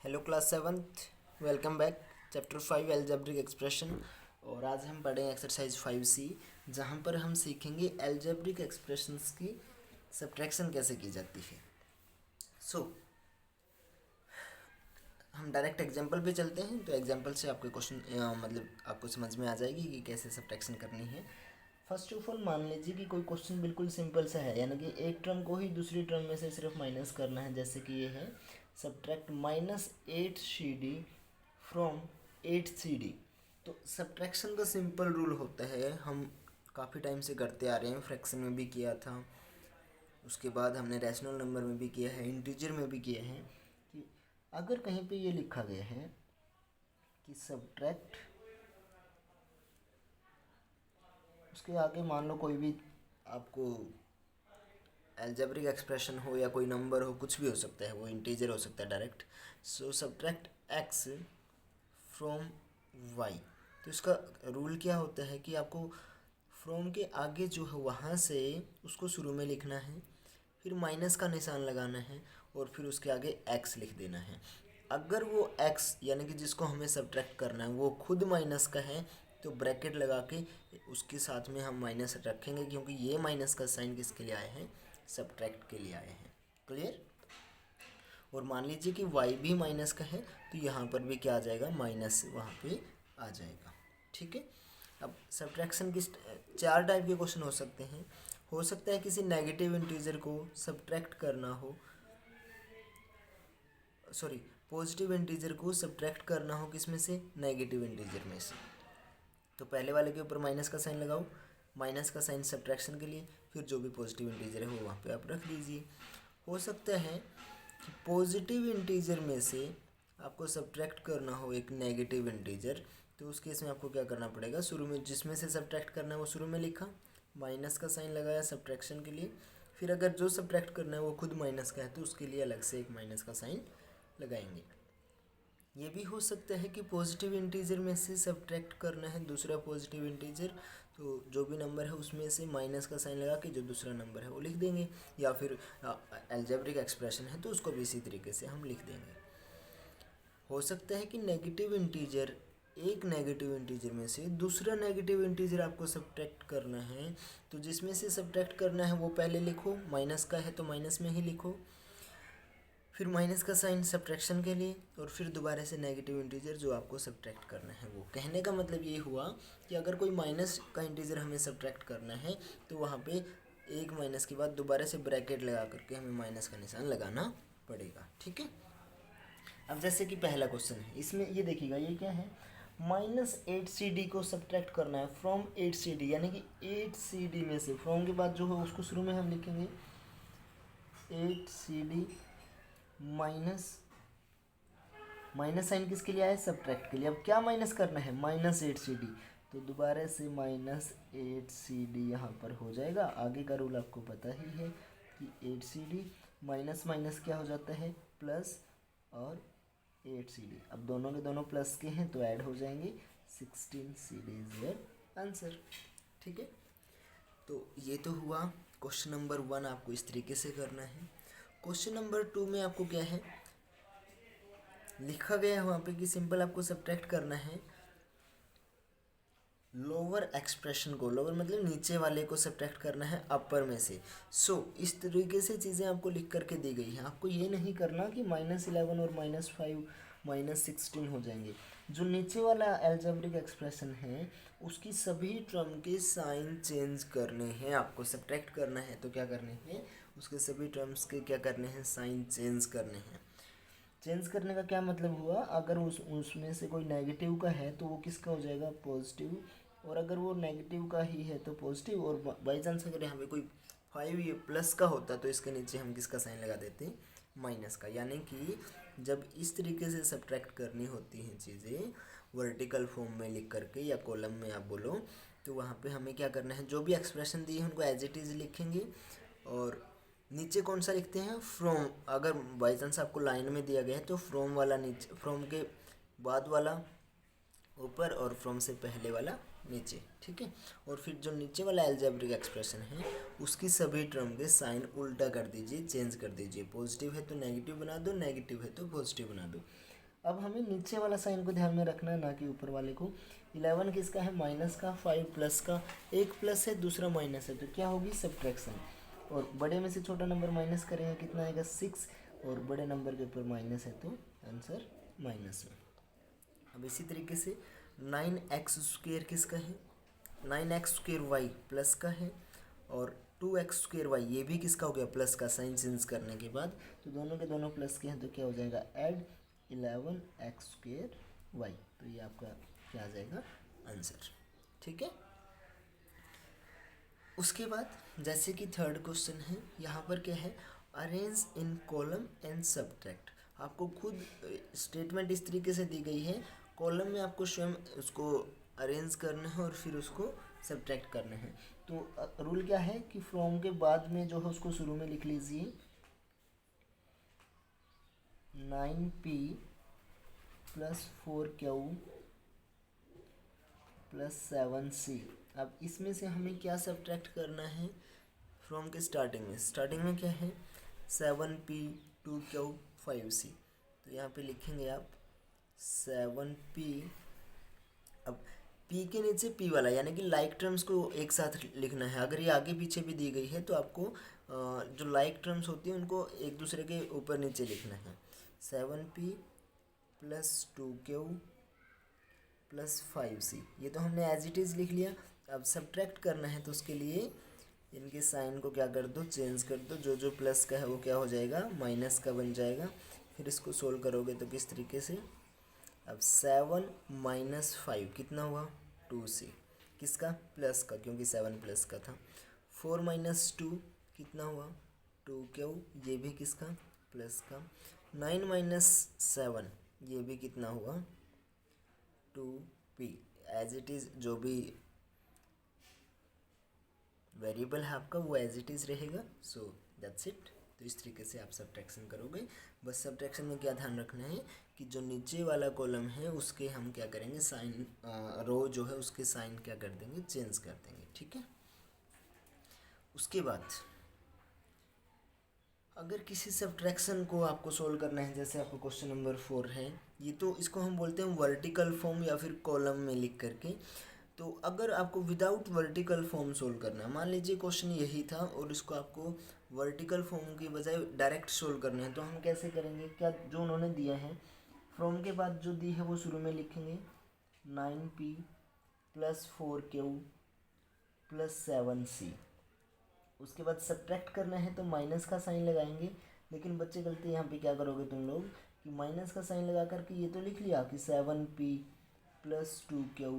Hello class seventh, welcome back. Chapter 5 algebraic expression. और आज हम पढ़ें एक्सरसाइज 5C, जहाँ पर हम सीखेंगे एल्जेब्रिक एक्सप्रेशंस की सब्ट्रैक्शन कैसे की जाती है। हम डायरेक्ट एग्जांपल पे चलते हैं। तो एग्जांपल से आपके क्वेश्चन मतलब आपको समझ में आ जाएगी कि कैसे सब्ट्रैक्शन करनी है। फर्स्ट ऑफ ऑल मान लीजिए कि कोई क्वेश्चन बिल्कुल सिंपल सा है, यानी कि एक टर्म को ही दूसरी टर्म में से सिर्फ माइनस करना है। जैसे कि ये है सब्ट्रैक्ट -8CD फ्रॉम 8CD। तो सब्ट्रैक्शन का सिंपल रूल होता है, हम काफ़ी टाइम से करते आ रहे हैं। फ्रैक्शन में भी किया था, उसके बाद हमने रैशनल नंबर में भी किया है, इंटीजर में भी किया है। कि अगर कहीं पे ये लिखा गया है कि सब्ट्रैक्ट, उसके आगे मान लो कोई भी आपको एल्जेब्रिक एक्सप्रेशन हो या कोई नंबर हो, कुछ भी हो सकता है, वो इंटीजर हो सकता है direct. So subtract x from y। तो इसका रूल क्या होता है कि आपको फ्रॉम के आगे जो है वहाँ से उसको शुरू में लिखना है, फिर माइनस का निशान लगाना है और फिर उसके आगे x लिख देना है। अगर वो x यानी कि जिसको हमें सब्ट्रैक्ट करना है वो खुद माइनस का है, तो ब्रैकेट लगा के उसके साथ में हम माइनस रखेंगे, क्योंकि ये माइनस का साइन किसके लिए आए हैं, सब्ट्रैक्ट के लिए आए हैं। क्लियर। और मान लीजिए कि y भी माइनस का है, तो यहाँ पर भी क्या आ जाएगा, माइनस वहाँ पे आ जाएगा। ठीक है। अब सब्ट्रैक्शन की चार टाइप के क्वेश्चन हो सकते हैं। हो सकता है किसी नेगेटिव इंटीजर को सब्ट्रैक्ट करना हो, सॉरी पॉजिटिव इंटीजर को सब्ट्रैक्ट करना हो, किसमें से, नेगेटिव इंटीजर में से। तो पहले वाले के ऊपर माइनस का साइन लगाओ, माइनस का साइन सब्ट्रैक्शन के लिए, फिर जो भी पॉजिटिव इंटीजर है वो वहाँ पे आप रख दीजिए। हो सकता है कि पॉजिटिव इंटीजर में से आपको सब्ट्रैक्ट करना हो एक नेगेटिव इंटीजर, तो उस केस में आपको क्या करना पड़ेगा, शुरू में जिसमें से सब्ट्रैक्ट करना है वो शुरू में लिखा, माइनस का साइन लगाया सब्ट्रैक्शन के लिए। फिर अगर जो सब्ट्रैक्ट करना है वो खुद माइनस का है, तो उसके लिए अलग से एक माइनस का साइन लगाएंगे। ये भी हो सकता है कि पॉजिटिव इंटीजर में से सब्ट्रैक्ट करना है दूसरा पॉजिटिव इंटीजर, तो जो भी नंबर है उसमें से माइनस का साइन लगा के जो दूसरा नंबर है वो लिख देंगे। या फिर एल्जेब्रिक एक्सप्रेशन है तो उसको भी इसी तरीके से हम लिख देंगे। हो सकता है कि नेगेटिव इंटीजर, एक नेगेटिव इंटीजर में से दूसरा नेगेटिव इंटीजर आपको सब्ट्रैक्ट करना है, तो जिसमें से सब्ट्रैक्ट करना है वो पहले लिखो, माइनस का है तो माइनस में ही लिखो, फिर माइनस का साइन सब्ट्रैक्शन के लिए, और फिर दोबारा से नेगेटिव इंटीजर जो आपको सब्ट्रैक्ट करना है वो। कहने का मतलब ये हुआ कि अगर कोई माइनस का इंटीजर हमें सब्ट्रैक्ट करना है, तो वहाँ पे एक माइनस के बाद दोबारा से ब्रैकेट लगा करके हमें माइनस का निशान लगाना पड़ेगा। ठीक है। अब जैसे कि पहला क्वेश्चन है, इसमें ये देखिएगा, ये क्या है, -8CD को सब्ट्रैक्ट करना है फ्रॉम 8CD, यानी कि 8CD में से फ्रॉम के बाद जो है उसको शुरू में हम लिखेंगे 8CD माइनस, माइनस साइन किसके लिए आया, सब्ट्रैक्ट के लिए। अब क्या माइनस करना है, -8CD, तो दोबारा से -8CD यहाँ पर हो जाएगा। आगे का रूल आपको पता ही है कि 8CD माइनस माइनस क्या हो जाता है, प्लस, और 8CD अब दोनों के दोनों प्लस के हैं तो ऐड हो जाएंगे, 16CD इज योर आंसर। ठीक है। तो ये तो हुआ क्वेश्चन नंबर 1, आपको इस तरीके से करना है। क्वेश्चन नंबर 2 में आपको क्या है, लिखा गया है वहाँ पे कि सिंपल आपको सब्ट्रैक्ट करना है लोअर एक्सप्रेशन को, लोअर मतलब नीचे वाले को सब्ट्रैक्ट करना है अपर में से। इस तरीके से चीज़ें आपको लिख करके दी गई हैं। आपको ये नहीं करना कि -11 और -5 -16 हो जाएंगे। जो नीचे वाला एल्जेब्रिक एक्सप्रेशन है उसकी सभी टर्म के साइन चेंज करने हैं। आपको सब्ट्रैक्ट करना है तो क्या करने हैं, उसके सभी टर्म्स के क्या करने हैं, साइन चेंज करने हैं। चेंज करने का क्या मतलब हुआ, अगर उसमें से कोई नेगेटिव का है तो वो किसका हो जाएगा, पॉजिटिव, और अगर वो नेगेटिव का ही है तो पॉजिटिव। और बाई चांस अगर यहाँ पे कोई 5 ये प्लस का होता तो इसके नीचे हम किसका साइन लगा देते, माइनस का। यानी कि जब इस तरीके से सब्ट्रैक्ट करनी होती हैं चीज़ें वर्टिकल फॉर्म में लिख करके या कॉलम में आप बोलो, तो वहाँ पे हमें क्या करना है, जो भी एक्सप्रेशन दी है उनको एज इट इज़ लिखेंगे, और नीचे कौन सा लिखते हैं, फ्रॉम। अगर बाई चांस आपको लाइन में दिया गया है तो फ्रॉम वाला नीचे, फ्रॉम के बाद वाला ऊपर और फ्रॉम से पहले वाला नीचे। ठीक है। और फिर जो नीचे वाला एल्जेब्रिक एक्सप्रेशन है उसकी सभी टर्म के साइन उल्टा कर दीजिए, चेंज कर दीजिए। पॉजिटिव है तो नेगेटिव बना दो, नेगेटिव है तो पॉजिटिव बना दो। अब हमें नीचे वाला साइन को ध्यान में रखना है, ना कि ऊपर वाले को। 11 किसका है? माइनस का। 5 प्लस का। एक प्लस है, दूसरा माइनस है, तो क्या होगी? सब्ट्रैक्शन। और बड़े में से छोटा नंबर माइनस करेंगे, कितना आएगा? 6। और बड़े नंबर के ऊपर माइनस है तो आंसर माइनस है। अब इसी तरीके से 9x² किसका है? 9x² प्लस का है। और 2x² ये भी किसका हो गया? प्लस का। साइन चेंज करने के बाद तो दोनों के दोनों प्लस के हैं, तो क्या हो जाएगा? Add 11x²। तो ये आपका क्या आ जाएगा? आंसर। ठीक है। उसके बाद जैसे कि थर्ड क्वेश्चन है, यहाँ पर क्या है? Arrange in column and subtract. आपको खुद स्टेटमेंट इस तरीके से दी गई है, कॉलम में आपको स्वयं उसको अरेंज करना है और फिर उसको सब्ट्रैक्ट करना है। तो रूल क्या है कि फ्रॉम के बाद में जो है उसको शुरू में लिख लीजिए 9p plus 4q plus 7c। अब इसमें से हमें क्या सब्ट्रैक्ट करना है? फ्रॉम के स्टार्टिंग में क्या है? 7p 2q 5c। तो यहाँ पे लिखेंगे आप 7p। अब p के नीचे p वाला, यानी कि लाइक टर्म्स को एक साथ लिखना है। अगर ये आगे पीछे भी दी गई है तो आपको जो लाइक टर्म्स होती हैं उनको एक दूसरे के ऊपर नीचे लिखना है। 7p plus 2q plus 5c, ये तो हमने एज इट इज़ लिख लिया। अब सब्ट्रैक्ट करना है तो उसके लिए इनके साइन को क्या कर दो? चेंज कर दो। जो प्लस का है वो क्या हो जाएगा? माइनस का बन जाएगा। फिर इसको सोल्व करोगे तो किस तरीके से? अब 7 माइनस 5 कितना हुआ? 2c। किसका? प्लस का, क्योंकि 7 प्लस का था। 4 माइनस 2 कितना हुआ? 2q, ये भी किसका? प्लस का। 9 माइनस 7 ये भी कितना हुआ? 2p। एज इट इज़ जो भी वेरिएबल है आपका वो एज इट इज़ रहेगा। So that's it. तो इस तरीके से आप सब्ट्रैक्शन करोगे। बस सब्ट्रैक्शन में क्या ध्यान रखना है कि जो नीचे वाला कॉलम है उसके हम क्या करेंगे? साइन, रो जो है उसके साइन क्या कर देंगे? चेंज कर देंगे। ठीक है। उसके बाद अगर किसी सब्ट्रैक्शन को आपको सोल्व करना है, जैसे आपको क्वेश्चन नंबर 4 है, ये तो इसको हम बोलते हैं वर्टिकल फॉर्म या फिर कॉलम में लिख करके। तो अगर आपको विदाउट वर्टिकल फॉर्म सोल्व करना है, मान लीजिए क्वेश्चन यही था और इसको आपको वर्टिकल फॉर्म की बजाय डायरेक्ट सोल्व करना है, तो हम कैसे करेंगे? क्या जो उन्होंने दिया है, फ्रॉम के बाद जो दी है वो शुरू में लिखेंगे 9p plus 4q plus 7c। उसके बाद सब्ट्रैक्ट करना है तो माइनस का साइन लगाएंगे। लेकिन बच्चे गलती यहाँ पे क्या करोगे तुम लोग कि माइनस का साइन लगा करके ये तो लिख लिया कि 7p plus 2q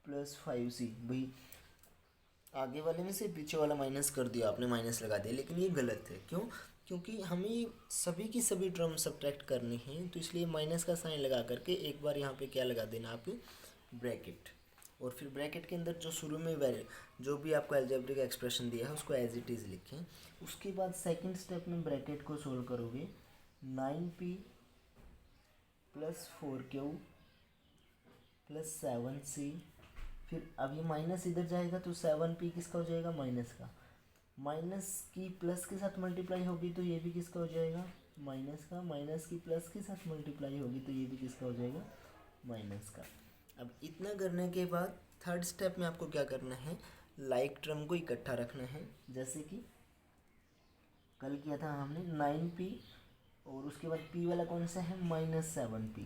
plus 5c। भाई आगे वाले में से पीछे वाला माइनस कर दिया आपने, माइनस लगा दिया, लेकिन ये गलत है। क्यों? क्योंकि हमें सभी की सभी टर्म सब्ट्रैक्ट करनी है, तो इसलिए माइनस का साइन लगा करके एक बार यहाँ पे क्या लगा देना आप? ब्रैकेट। और फिर ब्रैकेट के अंदर जो शुरू में जो भी आपको अलजेब्रिक एक्सप्रेशन दिया है उसको एज इट इज़ लिखें। उसके बाद सेकंड स्टेप में ब्रैकेट को सोल्व करोगे 9p plus 4q plus 7c। फिर अब ये माइनस इधर जाएगा तो 7p किसका हो जाएगा? माइनस का। माइनस की प्लस के साथ मल्टीप्लाई होगी तो ये भी किसका हो जाएगा? माइनस का। माइनस की प्लस के साथ मल्टीप्लाई होगी तो ये भी किसका हो जाएगा? माइनस का। अब इतना करने के बाद थर्ड स्टेप में आपको क्या करना है? लाइक टर्म को इकट्ठा रखना है। जैसे कि कल किया था हमने 9p और उसके बाद p वाला कौन सा है? Minus 7p।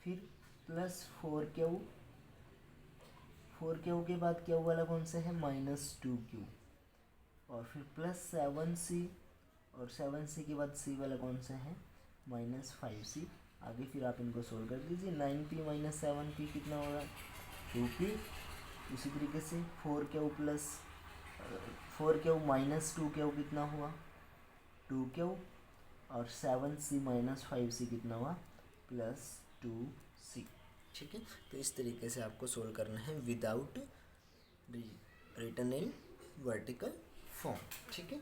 फिर प्लस 4q, 4q के बाद q वाला कौन सा है? Minus 2q। और फिर प्लस 7c और 7c के बाद c वाला कौन सा है? Minus 5c। आगे फिर आप इनको सोल्व कर दीजिए। 9p माइनस 7p कितना होगा? 2p। उसी तरीके से 4q माइनस 2q कितना हुआ? 2q। और 7c माइनस 5c कितना हुआ? Plus 2c। ठीक है। तो इस तरीके से आपको सोल्व करना है without written in vertical form. ठीक है।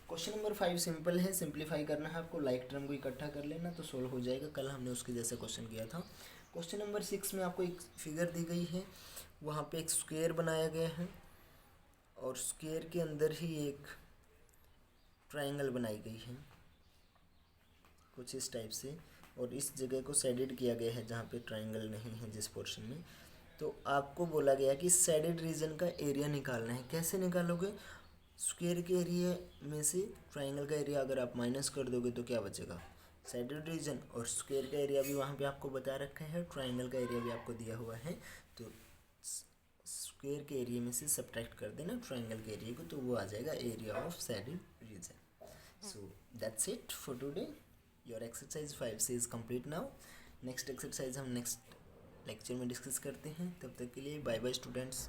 क्वेश्चन नंबर 5 सिंपल है, सिंप्लीफाई करना है आपको। लाइक टर्म को इकट्ठा कर लेना तो सोल्व हो जाएगा। कल हमने उसके जैसे क्वेश्चन किया था। क्वेश्चन नंबर 6 में आपको एक फिगर दी गई है, वहाँ पे एक स्क्वायर बनाया गया है और स्क्वायर के अंदर ही एक ट्रायंगल बनाई गई है। कुछ इस टाइप से, और इस जगह को शेडेड किया गया है जहाँ पे ट्राइंगल नहीं है जिस पोर्शन में। तो आपको बोला गया कि शेडेड रीजन का एरिया निकालना है। कैसे निकालोगे? स्क्वायर के एरिया में से ट्राइंगल का एरिया अगर आप माइनस कर दोगे तो क्या बचेगा? शेडेड रीजन, और स्क्वायर का एरिया भी वहाँ पे आपको बता रखा है, ट्राइंगल का एरिया भी आपको दिया हुआ है। तो स्क्वायर के एरिया में से सब्ट्रैक्ट कर देना ट्राइंगल के एरिया को, तो वो आ जाएगा area of shaded region. So that's it for today. Your exercise 5 से is complete now. Next exercise हम नेक्स्ट लेक्चर में डिस्कस करते हैं। तब तक के लिए बाय बाय स्टूडेंट्स।